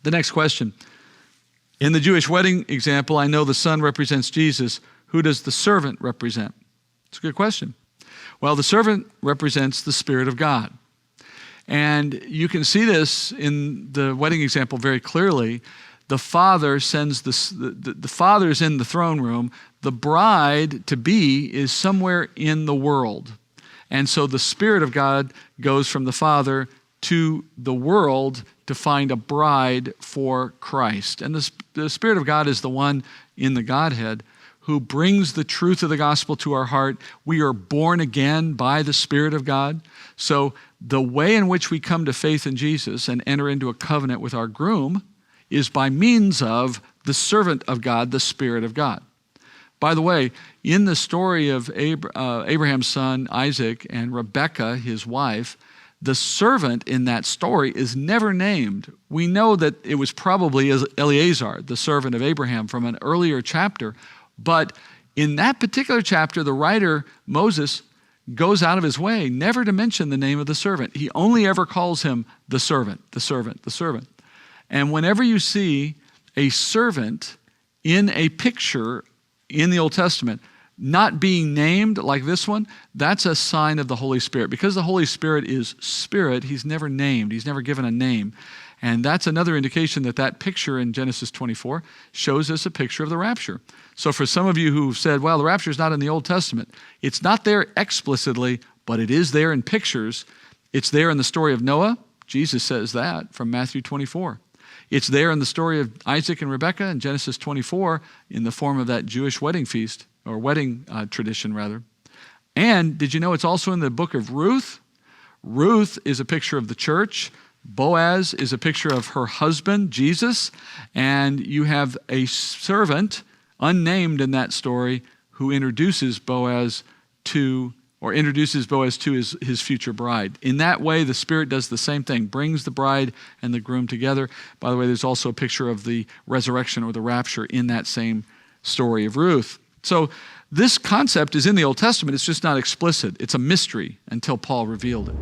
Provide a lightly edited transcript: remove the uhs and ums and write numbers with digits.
The next question. In the Jewish wedding example, I know the son represents Jesus. Who does the servant represent? It's a good question. Well, the servant represents the Spirit of God. And you can see this in the wedding example very clearly. The father sends the father's in the throne room. The bride to be is somewhere in the world. And so the Spirit of God goes from the Father to the world to find a bride for Christ. And the Spirit of God is the one in the Godhead who brings the truth of the gospel to our heart. We are born again by the Spirit of God. So the way in which we come to faith in Jesus and enter into a covenant with our groom is by means of the servant of God, the Spirit of God. By the way, in the story of Abraham's son Isaac and Rebekah, his wife, the servant in that story is never named. We know that it was probably Eleazar, the servant of Abraham, from an earlier chapter. But in that particular chapter, the writer, Moses, goes out of his way never to mention the name of the servant. He only ever calls him the servant, the servant, the servant. And whenever you see a servant in a picture in the Old Testament not being named like this one, that's a sign of the Holy Spirit. Because the Holy Spirit is Spirit, he's never named. He's never given a name. And that's another indication that that picture in Genesis 24 shows us a picture of the rapture. So for some of you who've said, well, the rapture is not in the Old Testament, it's not there explicitly, but it is there in pictures. It's there in the story of Noah. Jesus says that from Matthew 24. It's there in the story of Isaac and Rebekah in Genesis 24 in the form of that Jewish wedding feast, or wedding tradition rather. And did you know it's also in the book of Ruth? Ruth is a picture of the church. Boaz is a picture of her husband, Jesus. And you have a servant, unnamed in that story, who introduces Boaz to his future bride. In that way, the Spirit does the same thing, brings the bride and the groom together. By the way, there's also a picture of the resurrection or the rapture in that same story of Ruth. So this concept is in the Old Testament. It's just not explicit. It's a mystery until Paul revealed it.